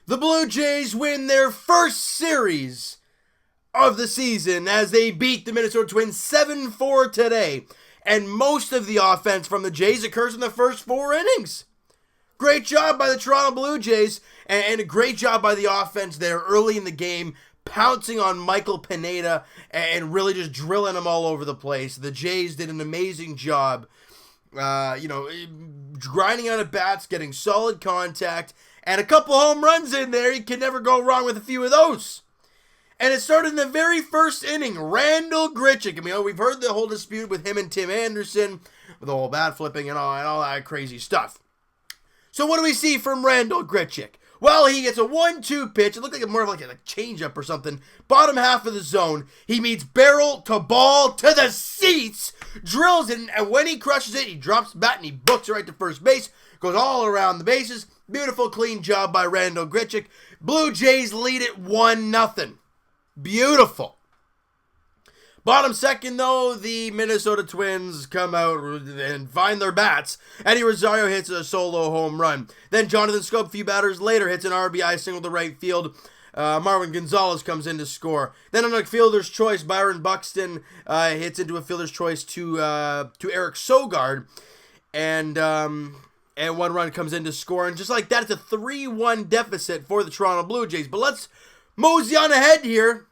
The Blue Jays win their first series of the season as they beat the Minnesota Twins 7-4 today. And most of the offense from the Jays occurs in the first 4 innings. Great job by the Toronto Blue Jays, and a great job by the offense there early in the game, pouncing on Michael Pineda and really just drilling him all over the place. The Jays did an amazing job, grinding out at bats, getting solid contact, and a couple home runs in there. You can never go wrong with a few of those. And it started in the very first inning. Randal Grichuk. I mean, we've heard the whole dispute with him and Tim Anderson, with the whole bat flipping and all that crazy stuff. So what do we see from Randal Grichuk? Well, he gets a 1-2 pitch. It looked like more of like a changeup or something. Bottom half of the zone. He meets barrel to ball to the seats. Drills it, and when he crushes it, he drops the bat and he books it right to first base. Goes all around the bases. Beautiful, clean job by Randal Grichuk. Blue Jays lead it 1-0. Beautiful. Bottom second, though, the Minnesota Twins come out and find their bats. Eddie Rosario hits a solo home run. Then Jonathan Scope, a few batters later, hits an RBI single to right field. Marwin Gonzalez comes in to score. Then on a fielder's choice, Byron Buxton hits into a fielder's choice to Eric Sogard. And one run comes in to score. And just like that, it's a 3-1 deficit for the Toronto Blue Jays. But let's mosey on ahead here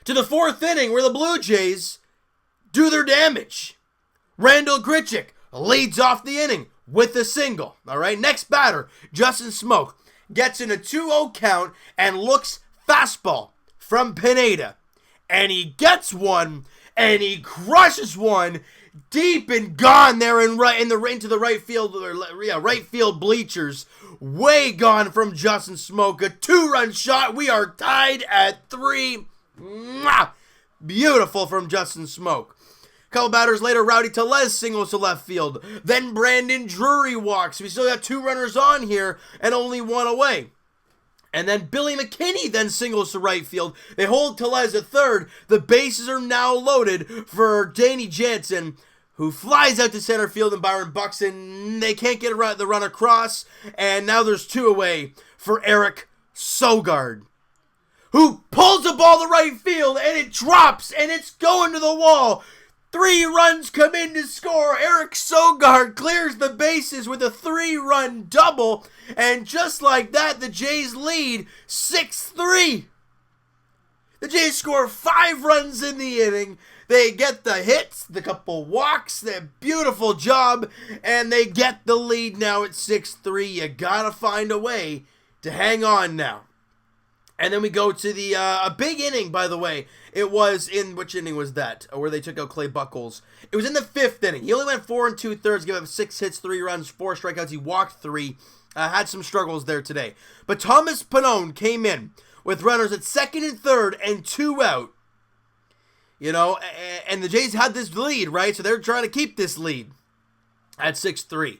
to the 4th inning where the Blue Jays do their damage. Randal Grichuk leads off the inning with a single. All right, next batter, Justin Smoak, gets in a 2-0 count and looks fastball from Pineda. And he gets one, and he crushes one deep and gone there into the right field bleachers. Way gone from Justin Smoak. A 2-run shot. We are tied at 3. Mwah! Beautiful from Justin Smoak. A couple batters later, Rowdy Tellez singles to left field. Then Brandon Drury walks. We still got 2 runners on here and only 1 away. And then Billy McKinney then singles to right field. They hold Tellez at third. The bases are now loaded for Danny Jansen, who flies out to center field, and Byron Buxton, they can't get the run across. And now there's 2 away for Eric Sogard, who pulls the ball to right field, and it drops, and it's going to the wall. 3 runs come in to score. Eric Sogard clears the bases with a 3-run double, and just like that, the Jays lead 6-3. The Jays score 5 runs in the inning. They get the hits, the couple walks, the beautiful job, and they get the lead now at 6-3. You gotta find a way to hang on now. And then we go to the a big inning, by the way. It was in, which inning was that? Where they took out Clay Buchholz. It was in the 5th inning. He only went 4 2/3, gave up 6 hits, 3 runs, 4 strikeouts. He walked 3. Had some struggles there today. But Thomas Pannone came in with runners at 2nd and 3rd and 2 out. You know, and the Jays had this lead, right? So they're trying to keep this lead at 6-3.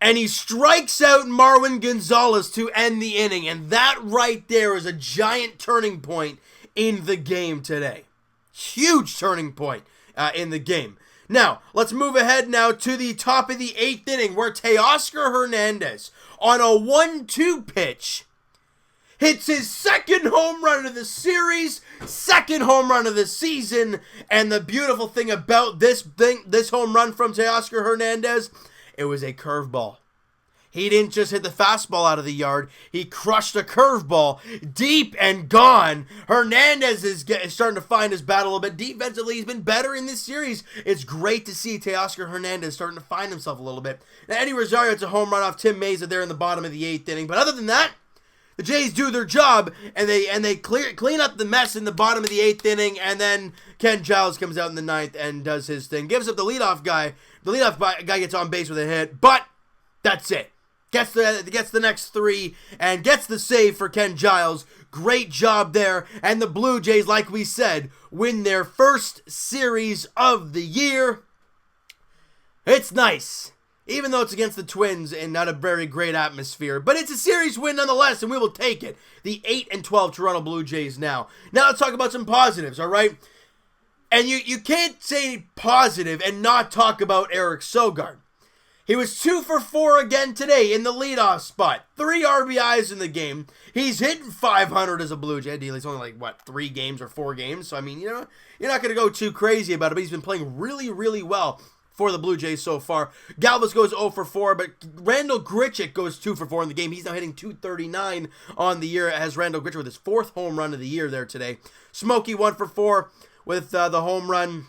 And he strikes out Marwin Gonzalez to end the inning. And that right there is a giant turning point in the game today. Huge turning point in the game. Now, let's move ahead now to the top of the 8th inning, where Teoscar Hernandez, on a 1-2 pitch, hits his 2nd home run of the series, 2nd home run of the season. And the beautiful thing about this home run from Teoscar Hernandez, it was a curveball. He didn't just hit the fastball out of the yard. He crushed a curveball deep and gone. Hernandez is starting to find his bat a little bit. Defensively, he's been better in this series. It's great to see Teoscar Hernandez starting to find himself a little bit. Now, Eddie Rosario hits a home run off Tim Mesa there in the bottom of the 8th inning. But other than that, the Jays do their job, and they clean up the mess in the bottom of the 8th inning, and then Ken Giles comes out in the 9th and does his thing. Gives up the leadoff guy. The leadoff guy gets on base with a hit, but that's it. Gets the next 3 and gets the save for Ken Giles. Great job there. And the Blue Jays, like we said, win their first series of the year. It's nice, even though it's against the Twins and not a very great atmosphere. But it's a series win nonetheless, and we will take it. The 8-12 Toronto Blue Jays now. Now let's talk about some positives, all right? And you can't say positive and not talk about Eric Sogard. He was 2 for 4 again today in the leadoff spot. 3 RBIs in the game. He's hitting 500 as a Blue Jay. He's only like, 3 games or 4 games. So, I mean, you're not going to go too crazy about it. But he's been playing really, really well for the Blue Jays so far. Galvis goes 0 for 4, but Randal Grichuk goes 2 for 4 in the game. He's now hitting .239 on the year as Randal Grichuk with his 4th home run of the year there today. Smokey 1 for 4 with the home run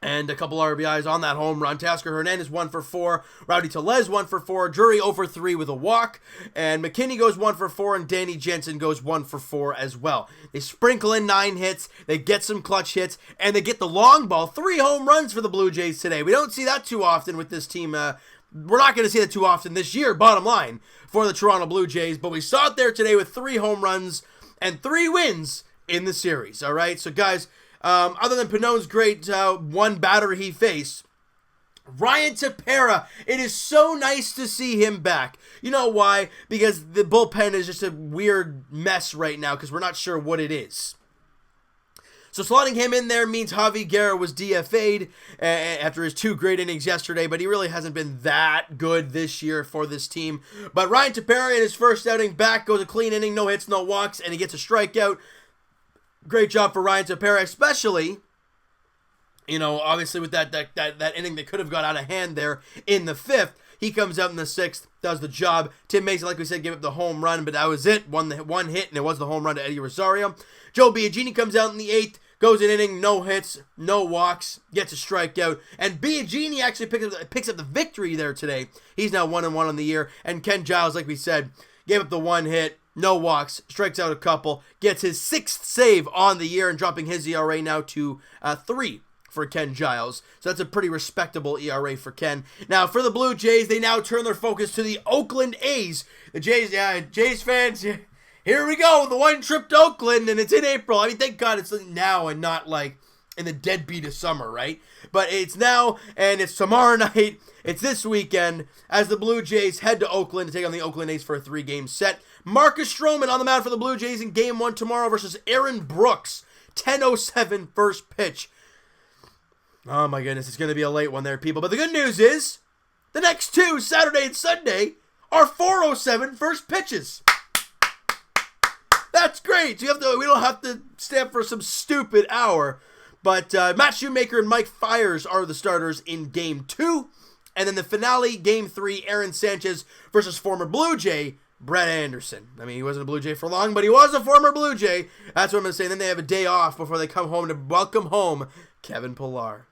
and a couple RBIs on that home run. Teoscar Hernandez 1 for 4. Rowdy Tellez 1 for 4. Drury 0 for 3 with a walk. And McKinney goes 1 for 4. And Danny Jensen goes 1 for 4 as well. They sprinkle in 9 hits. They get some clutch hits. And they get the long ball. 3 home runs for the Blue Jays today. We don't see that too often with this team. We're not going to see that too often this year, bottom line, for the Toronto Blue Jays. But we saw it there today with 3 home runs and 3 wins in the series. All right, so guys, other than Pinone's great one batter he faced, Ryan Tepera, it is so nice to see him back. You know why? Because the bullpen is just a weird mess right now because we're not sure what it is. So slotting him in there means Javy Guerra was DFA'd after his 2 great innings yesterday, but he really hasn't been that good this year for this team. But Ryan Tepera in his first outing back goes a clean inning, no hits, no walks, and he gets a strikeout. Great job for Ryan Tepera, especially, obviously with that inning that could have got out of hand there in the 5th. He comes out in the 6th, does the job. Tim Mason, like we said, gave up the home run, but that was it. One hit, and it was the home run to Eddie Rosario. Joe Biagini comes out in the 8th, goes an inning, no hits, no walks, gets a strikeout. And Biagini actually picks up the victory there today. He's now 1-1 on the year. And Ken Giles, like we said, gave up the 1 hit. No walks, strikes out a couple, gets his 6th save on the year and dropping his ERA now to 3 for Ken Giles. So that's a pretty respectable ERA for Ken. Now for the Blue Jays, they now turn their focus to the Oakland A's. The Jays fans, here we go, the one trip to Oakland, and it's in April. I mean, thank God it's now and not like in the deadbeat of summer, right? But it's now, and it's tomorrow night. It's this weekend as the Blue Jays head to Oakland to take on the Oakland A's for a 3-game set. Marcus Stroman on the mound for the Blue Jays in Game 1 tomorrow versus Aaron Brooks. 10:07 first pitch. Oh my goodness, it's going to be a late one there, people. But the good news is, the next 2, Saturday and Sunday, are 4:07 first pitches. That's great. We don't have to stay up for some stupid hour. But Matt Shoemaker and Mike Fiers are the starters in Game 2. And then the finale, Game 3, Aaron Sanchez versus former Blue Jay, Brett Anderson. I mean, he wasn't a Blue Jay for long, but he was a former Blue Jay. That's what I'm going to say. And then they have a day off before they come home to welcome home Kevin Pillar.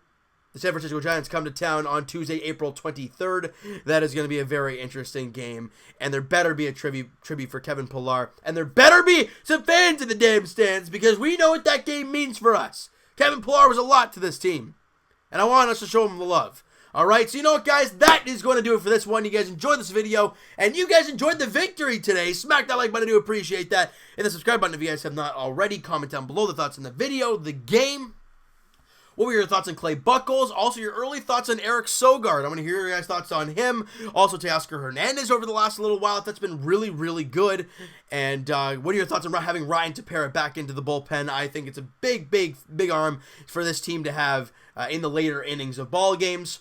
The San Francisco Giants come to town on Tuesday, April 23rd. That is going to be a very interesting game. And there better be a tribute for Kevin Pillar. And there better be some fans in the damn stands because we know what that game means for us. Kevin Pillar was a lot to this team. And I want us to show him the love. Alright, so you know what, guys? That is going to do it for this one. You guys enjoyed this video, and you guys enjoyed the victory today. Smack that like button. I do appreciate that. And the subscribe button if you guys have not already. Comment down below the thoughts on the video, the game. What were your thoughts on Clay Buchholz? Also, your early thoughts on Eric Sogard. I want to hear your guys' thoughts on him. Also, Teoscar Hernandez over the last little while. That's been really, really good. And what are your thoughts on having Ryan Tepera back into the bullpen? I think it's a big, big, big arm for this team to have in the later innings of ball games.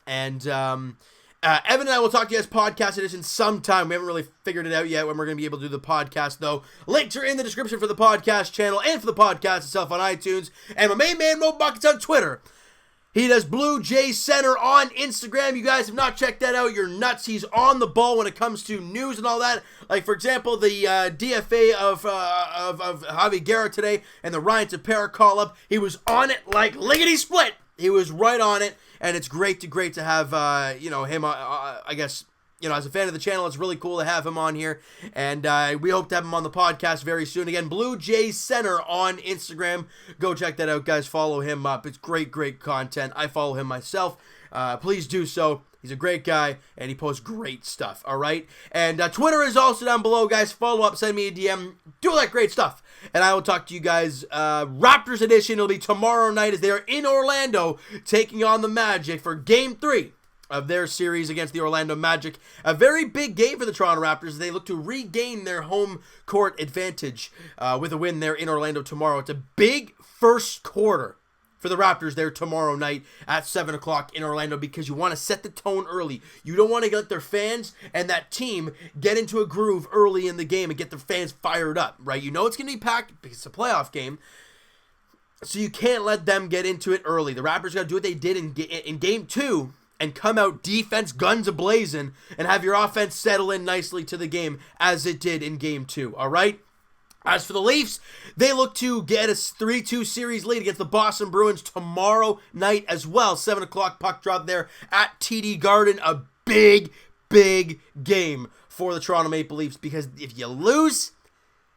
And Evan and I will talk to you guys podcast edition sometime. We haven't really figured it out yet when we're going to be able to do the podcast, though. Links are in the description for the podcast channel and for the podcast itself on iTunes. And my main man, Mo Buckets, on Twitter. He does Blue Jay Center on Instagram. You guys have not checked that out. You're nuts. He's on the ball when it comes to news and all that. Like, for example, the DFA of Javy Guerra today and the Ryan Tepera call-up. He was on it like lickety-split. He was right on it. And it's great to have, him, I guess, as a fan of the channel, it's really cool to have him on here. And we hope to have him on the podcast very soon. Again, Blue Jay Center on Instagram. Go check that out, guys. Follow him up. It's great content. I follow him myself. Please do so. He's a great guy, and he posts great stuff, all right? And Twitter is also down below, guys. Follow up, send me a DM. Do all that great stuff. And I will talk to you guys. Raptors edition will be tomorrow night as they are in Orlando taking on the Magic for Game 3 of their series against the Orlando Magic. A very big game for the Toronto Raptors. They look to regain their home court advantage with a win there in Orlando tomorrow. It's a big first quarter for the Raptors there tomorrow night at 7 o'clock in Orlando, because you want to set the tone early. You don't want to let their fans and that team get into a groove early in the game and get their fans fired up, right? You know it's going to be packed because it's a playoff game, so you can't let them get into it early. The Raptors got to do what they did in Game 2 and come out defense guns a-blazing and have your offense settle in nicely to the game as it did in Game 2, all right? As for the Leafs, they look to get a 3-2 series lead against the Boston Bruins tomorrow night as well. 7 o'clock puck drop there at TD Garden. A big, big game for the Toronto Maple Leafs, because if you lose,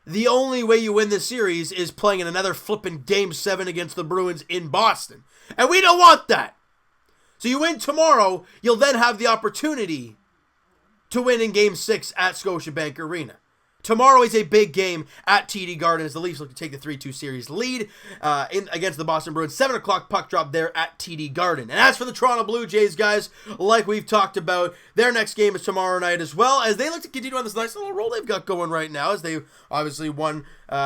the only way you win this series is playing in another flipping Game 7 against the Bruins in Boston. And we don't want that. So you win tomorrow, you'll then have the opportunity to win in Game 6 at Scotiabank Arena. Tomorrow is a big game at TD Garden as the Leafs look to take the 3-2 series lead against the Boston Bruins. 7 o'clock puck drop there at TD Garden. And as for the Toronto Blue Jays, guys, like we've talked about, their next game is tomorrow night as well, as they look to continue on this nice little roll they've got going right now, as they obviously won 3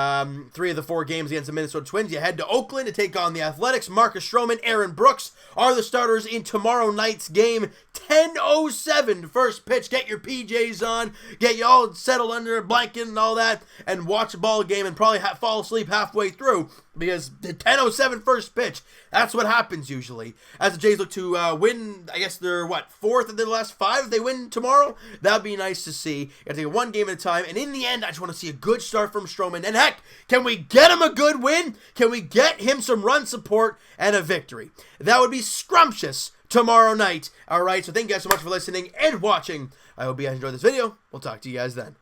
of the 4 games against the Minnesota Twins. You head to Oakland to take on the Athletics. Marcus Stroman, Aaron Brooks are the starters in tomorrow night's game. 10:07 first pitch. Get your PJs on, get you all settled under a blanket and all that, and watch a ball game and probably fall asleep halfway through, because the 10:07 first pitch, that's what happens usually. As the Jays look to win, I guess they're, fourth of their last 5 if they win tomorrow? That'd be nice to see. You gotta take it one game at a time, and in the end, I just want to see a good start from Stroman, and heck, can we get him a good win? Can we get him some run support and a victory? That would be scrumptious tomorrow night. Alright, so thank you guys so much for listening and watching. I hope you guys enjoyed this video. We'll talk to you guys then.